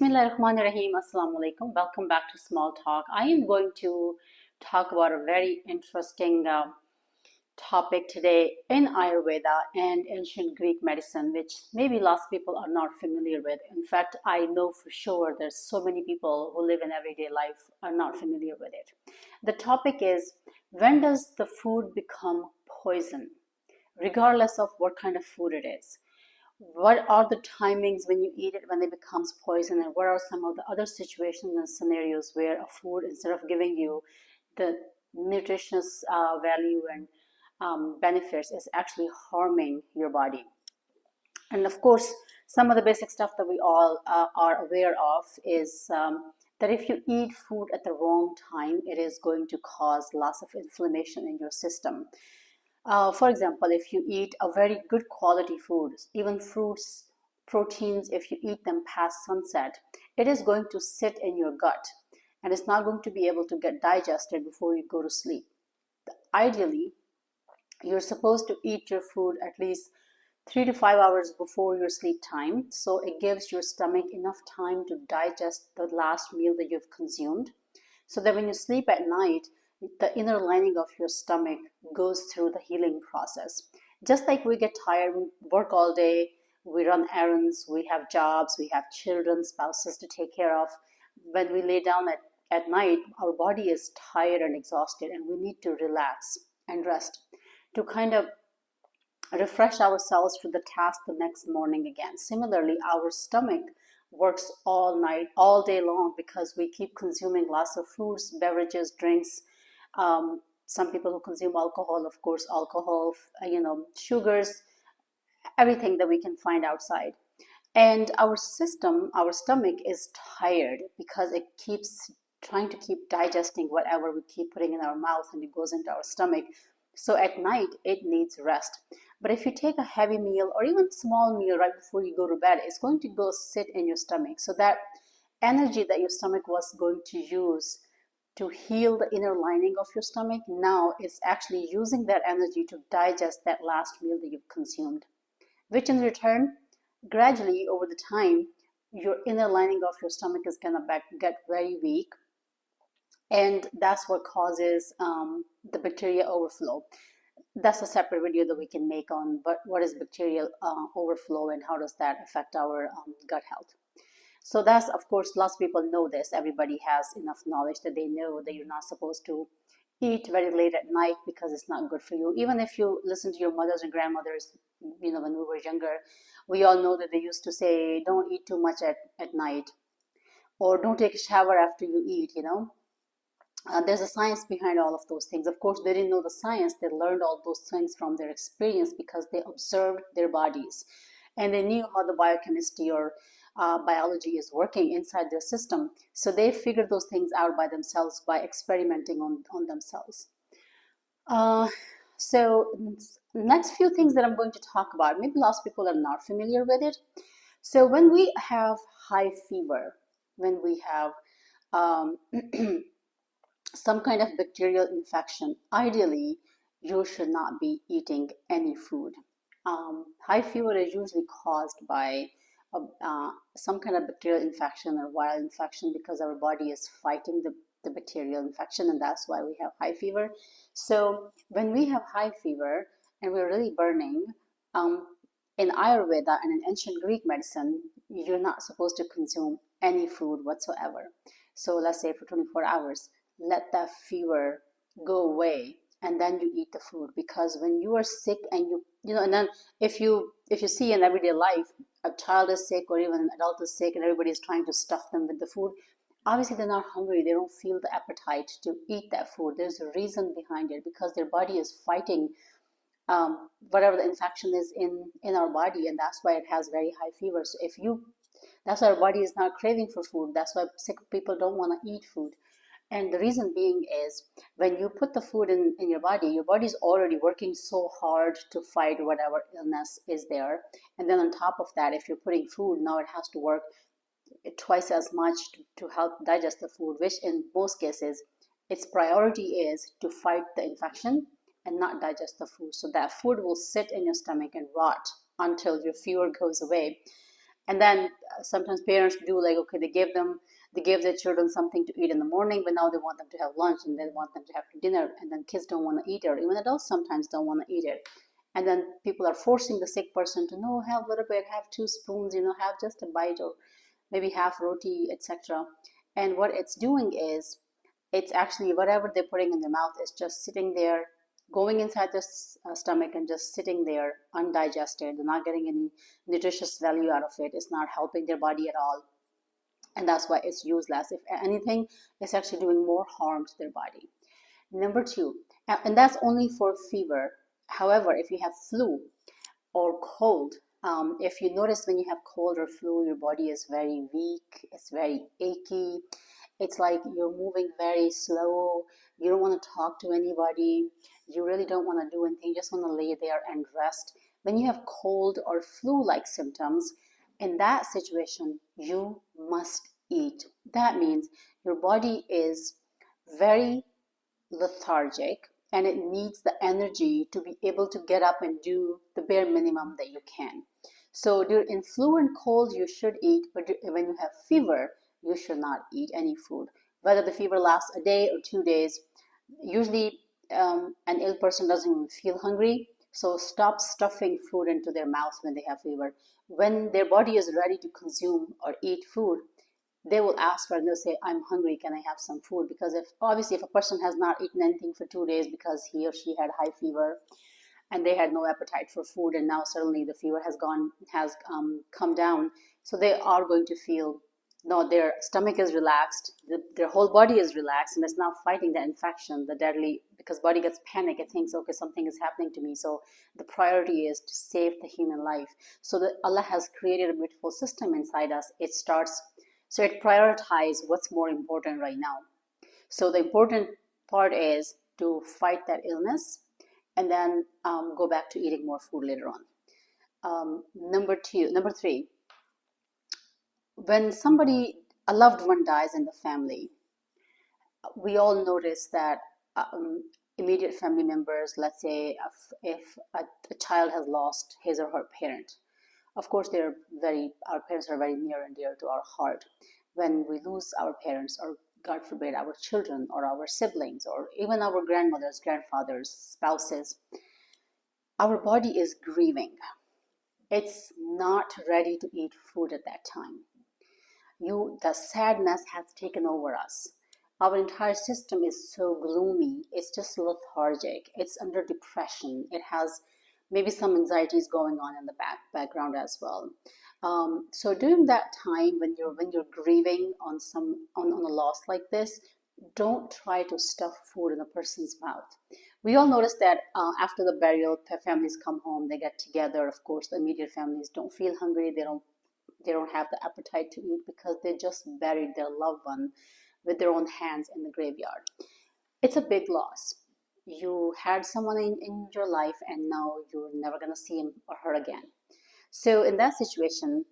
Bismillahirrahmanirrahim. Assalamu alaikum. Welcome back to Small Talk. I am going to talk about a very interesting topic today in Ayurveda and ancient Greek medicine, which maybe lots of people are not familiar with. In fact, I know for sure there's so many people who live in everyday life are not familiar with it. The topic is, when does the food become poison, regardless of what kind of food it is? What are the timings when you eat it when it becomes poison, and what are some of the other situations and scenarios where a food, instead of giving you the nutritious value and benefits, is actually harming your body? And of course, some of the basic stuff that we all are aware of is that if you eat food at the wrong time, it is going to cause lots of inflammation in your system. For example, if you eat a very good quality food, even fruits, proteins, if you eat them past sunset, it is going to sit in your gut and it's not going to be able to get digested before you go to sleep. Ideally, you're supposed to eat your food at least 3 to 5 hours before your sleep time, so it gives your stomach enough time to digest the last meal that you've consumed, so that when you sleep at night, the inner lining of your stomach goes through the healing process. Just like we get tired, we work all day, we run errands, we have jobs, we have children, spouses to take care of. When we lay down at night, our body is tired and exhausted, and we need to relax and rest to kind of refresh ourselves for the task the next morning again. Similarly, our stomach works all night, all day long, because we keep consuming lots of foods, beverages, drinks. Some people who consume alcohol, of course, alcohol, sugars, everything that we can find outside. And our system, our stomach is tired because it keeps trying to keep digesting whatever we keep putting in our mouth, and it goes into our stomach. So at night, it needs rest. But if you take a heavy meal or even a small meal right before you go to bed, it's going to go sit in your stomach. So that energy that your stomach was going to use to heal the inner lining of your stomach, now it's actually using that energy to digest that last meal that you've consumed, which in return, gradually over the time, your inner lining of your stomach is going to get very weak, and that's what causes the bacteria overflow. That's a separate video that we can make on what is bacterial overflow and how does that affect our gut health. So that's, of course, lots of people know this. Everybody has enough knowledge that they know that you're not supposed to eat very late at night because it's not good for you. Even if you listen to your mothers and grandmothers, when we were younger, we all know that they used to say, don't eat too much at night, or don't take a shower after you eat, there's a science behind all of those things. Of course, they didn't know the science. They learned all those things from their experience because they observed their bodies and they knew how the biochemistry or biology is working inside their system. So they figured those things out by themselves by experimenting on themselves. So next few things that I'm going to talk about, maybe lots of people are not familiar with it. So when we have high fever, when we have some kind of bacterial infection, ideally you should not be eating any food. High fever is usually caused by some kind of bacterial infection or viral infection because our body is fighting the bacterial infection, and that's why we have high fever. So when we have high fever and we're really burning, in Ayurveda and in ancient Greek medicine, you're not supposed to consume any food whatsoever. So let's say for 24 hours, let that fever go away and then you eat the food. Because when you are sick and and then if you see in everyday life a child is sick or even an adult is sick and everybody is trying to stuff them with the food, obviously they're not hungry, they don't feel the appetite to eat that food. There's a reason behind it, because their body is fighting whatever the infection is in our body, and that's why it has very high fever. So that's why our body is not craving for food. That's why sick people don't want to eat food. And the reason being is, when you put the food in your body's already working so hard to fight whatever illness is there. And then on top of that, if you're putting food, now it has to work twice as much to help digest the food, which in most cases, its priority is to fight the infection and not digest the food. So that food will sit in your stomach and rot until your fever goes away. And then sometimes parents do like, okay, they give their children something to eat in the morning, but now they want them to have lunch and they want them to have dinner, and then kids don't want to eat it, or even adults sometimes don't want to eat it. And then people are forcing the sick person to, no, have a little bit, have 2 spoons, have just a bite, or maybe half roti, etc. And what it's doing is, it's actually whatever they're putting in their mouth is just sitting there, going inside the stomach and just sitting there undigested. They're not getting any nutritious value out of it. It's not helping their body at all. And that's why it's useless. If anything, it's actually doing more harm to their body. Number two, and that's only for fever. However, if you have flu or cold, if you notice when you have cold or flu, your body is very weak, it's very achy, it's like you're moving very slow, you don't want to talk to anybody, you really don't want to do anything, you just want to lay there and rest. When you have cold or flu-like symptoms, in that situation, you must eat. That means your body is very lethargic and it needs the energy to be able to get up and do the bare minimum that you can. So in flu and cold, you should eat, but when you have fever, you should not eat any food. Whether the fever lasts a day or 2 days, usually an ill person doesn't even feel hungry. So stop stuffing food into their mouth when they have fever. When their body is ready to consume or eat food, they will ask for it. They'll say, I'm hungry, can I have some food? Because if a person has not eaten anything for 2 days because he or she had high fever and they had no appetite for food, and now suddenly the fever has come down, so they are going to feel, no, their stomach is relaxed, their whole body is relaxed, and it's now fighting the infection, the deadly, because body gets panic, it thinks, okay, something is happening to me. So the priority is to save the human life. So that Allah has created a beautiful system inside us. So it prioritizes what's more important right now. So the important part is to fight that illness and then go back to eating more food later on. Number three, when a loved one dies in the family, we all notice that immediate family members, let's say if a child has lost his or her parent, of course our parents are very near and dear to our heart. When we lose our parents, or God forbid, our children or our siblings, or even our grandmothers, grandfathers, spouses, our body is grieving. It's not ready to eat food at that time. The sadness has taken over us. Our entire system is so gloomy. It's just lethargic. It's under depression. It has maybe some anxieties going on in the background as well. So during that time, when you're grieving on a loss like this, don't try to stuff food in a person's mouth. We all notice that after the burial, families come home, they get together. Of course, the immediate families don't feel hungry. They don't have the appetite to eat because they just buried their loved one with their own hands in the graveyard. It's a big loss. You had someone in your life and now you're never going to see him or her again. So in that situation,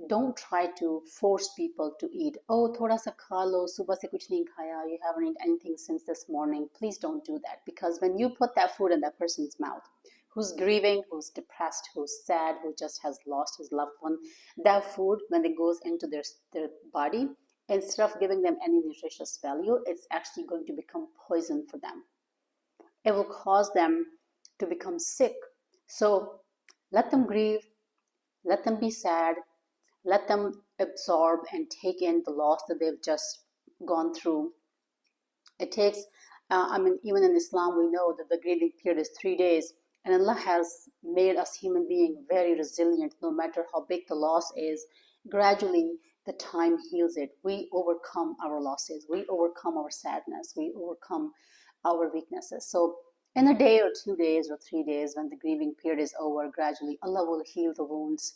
don't try to force people to eat. Oh, thoda sa kha lo, subah se kuch nahi khaya, you haven't eaten anything since this morning. Please don't do that, because when you put that food in that person's mouth, who's grieving, who's depressed, who's sad, who just has lost his loved one, that food, when it goes into their body, instead of giving them any nutritious value, it's actually going to become poison for them. It will cause them to become sick. So let them grieve, let them be sad, let them absorb and take in the loss that they've just gone through. It takes, even in Islam, we know that the grieving period is 3 days. And Allah has made us human beings very resilient. No matter how big the loss is, gradually the time heals it. We overcome our losses. We overcome our sadness. We overcome our weaknesses. So in a day or 2 days or 3 days, when the grieving period is over, gradually Allah will heal the wounds.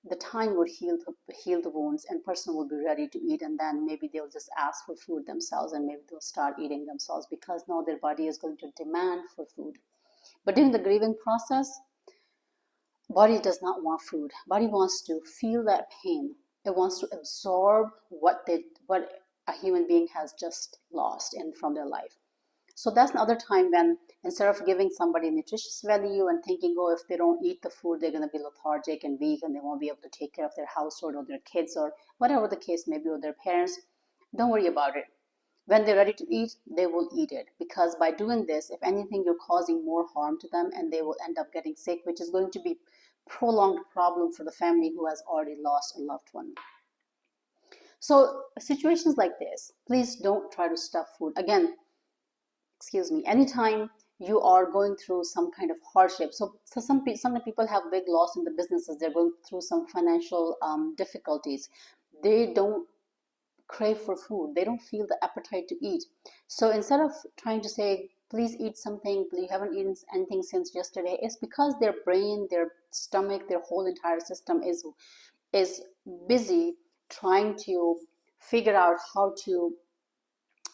The time will heal the wounds, and person will be ready to eat, and then maybe they'll just ask for food themselves, and maybe they'll start eating themselves, because now their body is going to demand for food. But during the grieving process, body does not want food. Body wants to feel that pain. It wants to absorb what a human being has just lost from their life. So that's another time when instead of giving somebody nutritious value and thinking, oh, if they don't eat the food, they're going to be lethargic and weak and they won't be able to take care of their household or their kids or whatever the case may be, or their parents, don't worry about it. When they're ready to eat, they will eat it, because by doing this, if anything, you're causing more harm to them and they will end up getting sick, which is going to be prolonged problem for the family who has already lost a loved one. So situations like this, please don't try to stuff food. Again, excuse me, anytime you are going through some kind of hardship. So some people have big loss in the businesses. They're going through some financial difficulties. They don't crave for food. They don't feel the appetite to eat. So instead of trying to say, please eat something, you haven't eaten anything since yesterday, it's because their brain, their stomach, their whole entire system is busy trying to figure out how to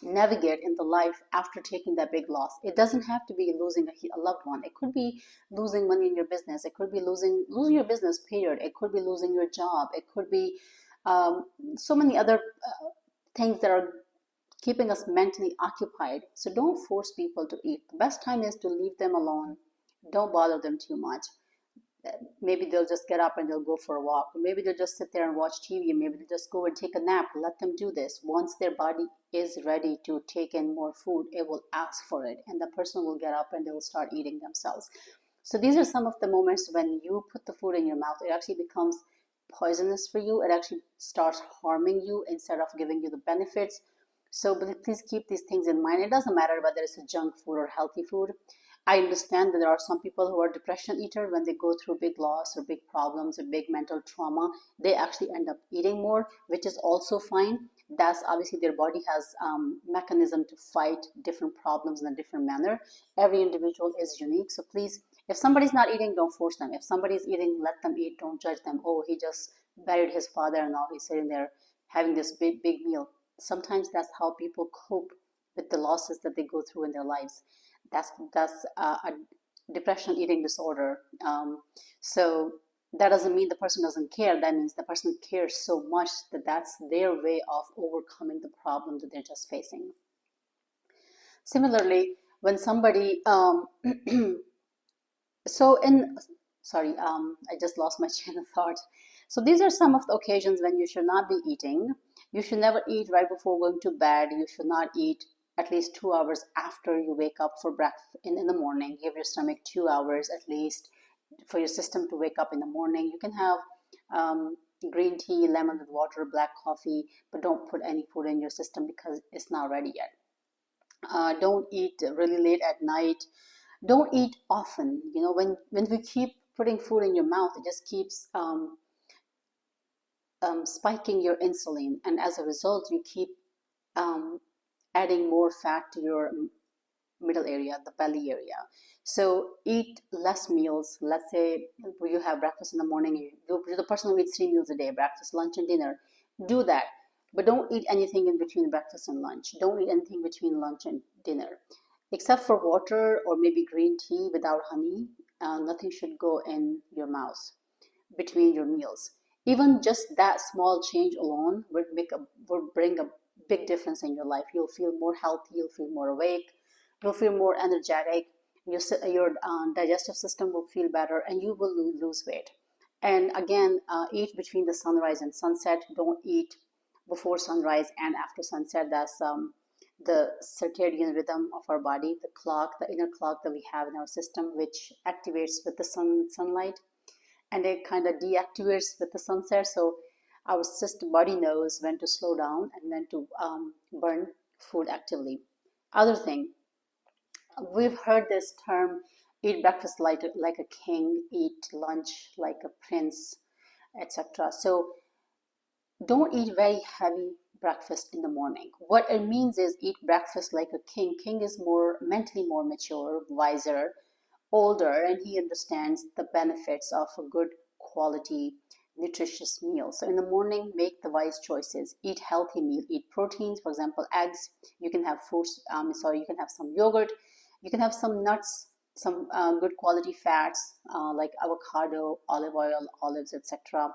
navigate in the life after taking that big loss. It doesn't have to be losing a loved one. It could be losing money in your business. It could be losing your business, period. It could be losing your job. It could be so many other things that are keeping us mentally occupied. So don't force people to eat. The best time is to leave them alone. Don't bother them too much. Maybe they'll just get up and they'll go for a walk. Or maybe they'll just sit there and watch TV. Maybe they'll just go and take a nap. Let them do this. Once their body is ready to take in more food, it will ask for it. And the person will get up and they will start eating themselves. So these are some of the moments when you put the food in your mouth, it actually becomes poisonous for you. It actually starts harming you instead of giving you the benefits. So please keep these things in mind. It doesn't matter whether it's a junk food or healthy food. I understand that there are some people who are depression eater. When they go through big loss or big problems or big mental trauma, they actually end up eating more, which is also fine. That's obviously their body has mechanism to fight different problems in a different manner. Every individual is unique. So please, if somebody's not eating, don't force them. If somebody's eating, let them eat. Don't judge them. Oh, he just buried his father and now he's sitting there having this big meal. Sometimes that's how people cope with the losses that they go through in their lives. That's a depression eating disorder. So that doesn't mean the person doesn't care. That means the person cares so much that that's their way of overcoming the problem that they're just facing. Similarly, when somebody I just lost my chain of thought. So these are some of the occasions when you should not be eating. You should never eat right before going to bed. You should not eat at least 2 hours after you wake up for breakfast in the morning. Give your stomach 2 hours at least for your system to wake up in the morning. You can have green tea, lemon with water, black coffee, but don't put any food in your system because it's not ready yet. Don't eat really late at night. Don't eat often. You know, when we keep putting food in your mouth, it just keeps spiking your insulin, and as a result, you keep adding more fat to your middle area, the belly area. So eat less meals. Let's say you have breakfast in the morning. You're the person who eats 3 meals a day, breakfast, lunch, and dinner. Do that. But don't eat anything in between breakfast and lunch. Don't eat anything between lunch and dinner. Except for water or maybe green tea without honey, nothing should go in your mouth between your meals. Even just that small change alone would bring a big difference in your life. You'll feel more healthy, you'll feel more awake, you'll feel more energetic, your digestive system will feel better, and you will lose weight. And again, eat between the sunrise and sunset. Don't eat before sunrise and after sunset. That's the circadian rhythm of our body, the clock, the inner clock that we have in our system, which activates with the sunlight, and it kind of deactivates with the sunset. So our body knows when to slow down and when to burn food actively. Other thing, we've heard this term, eat breakfast like a king, eat lunch like a prince, etc. So don't eat very heavy breakfast in the morning. What it means is eat breakfast like a king. King is mentally more mature, wiser, older, and he understands the benefits of a good quality nutritious meal. So in the morning, make the wise choices. Eat healthy meal. Eat proteins, for example, eggs. You can have fruits. You can have some yogurt. You can have some nuts, some good quality fats like avocado, olive oil, olives, etc.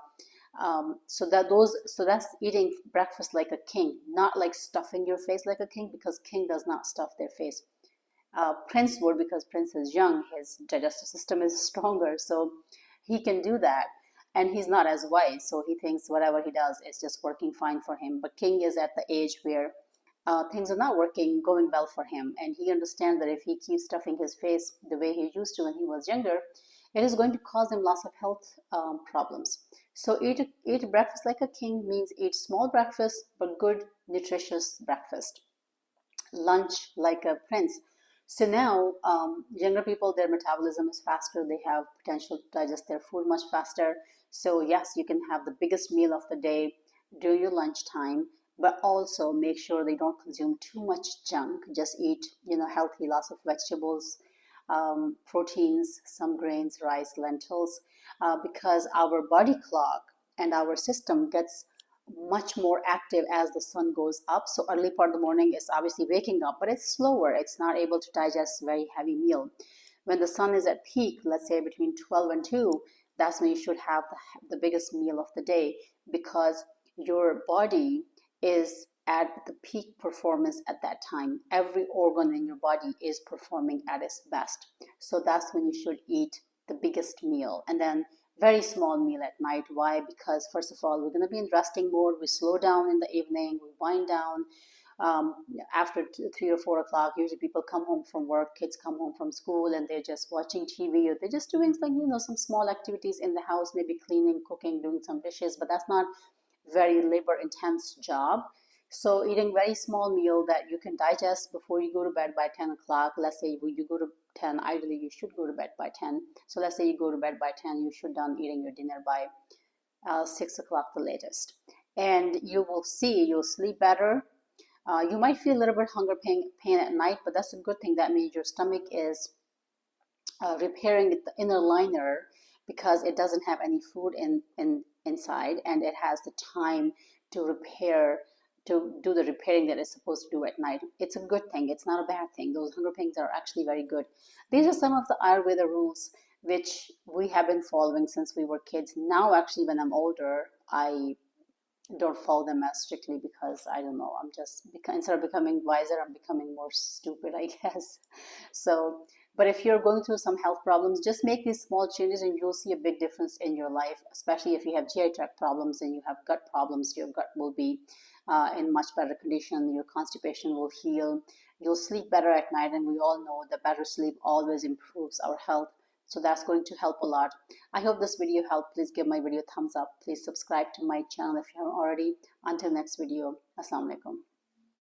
So that's eating breakfast like a king, not like stuffing your face like a king, because king does not stuff their face. Prince would, because Prince is young, his digestive system is stronger, so he can do that. And he's not as wise, so he thinks whatever he does is just working fine for him. But King is at the age where things are not going well for him, and he understands that if he keeps stuffing his face the way he used to when he was younger, it is going to cause him lots of health problems. So eat breakfast like a king means eat small breakfast but good nutritious breakfast. Lunch like a prince. So now, younger people, their metabolism is faster. They have potential to digest their food much faster. So yes, you can have the biggest meal of the day during your lunchtime, but also make sure they don't consume too much junk. Just eat, healthy, lots of vegetables, proteins, some grains, rice, lentils, because our body clock and our system gets much more active as the sun goes up. So early part of the morning is obviously waking up, but it's slower. It's not able to digest very heavy meal. When the sun is at peak, let's say between 12 and 2, that's when you should have the biggest meal of the day, because your body is at the peak performance at that time. Every organ in your body is performing at its best. So that's when you should eat the biggest meal. And then very small meal at night. Why? Because first of all, we're going to be in resting mode. We slow down in the evening. We wind down. After 3 or 4 o'clock, usually people come home from work, kids come home from school, and they're just watching TV, or they're just doing some small activities in the house, maybe cleaning, cooking, doing some dishes, but that's not very labor intense job. So eating very small meal that you can digest before you go to bed by 10 o'clock. Let's say you go to 10, ideally you should go to bed by 10. So let's say you go to bed by 10, you should done eating your dinner by 6 o'clock the latest. And you will see, you'll sleep better. You might feel a little bit hunger pain at night, but that's a good thing. That means your stomach is repairing the inner liner, because it doesn't have any food inside, and it has the time to repair, to do the repairing that it's supposed to do at night. It's a good thing. It's not a bad thing. Those hunger pains are actually very good. These are some of the Ayurveda rules which we have been following since we were kids. Now, actually, when I'm older, I don't follow them as strictly, because I don't know, I'm just, instead of becoming wiser, I'm becoming more stupid, I guess. So, but if you're going through some health problems, just make these small changes and you'll see a big difference in your life, especially if you have GI tract problems and you have gut problems. Your gut will be in much better condition. Your constipation will heal. You'll sleep better at night, and we all know that better sleep always improves our health. So that's going to help a lot. I hope this video helped. Please give my video a thumbs up. Please subscribe to my channel if you haven't already. Until next video, Assalamu alaikum.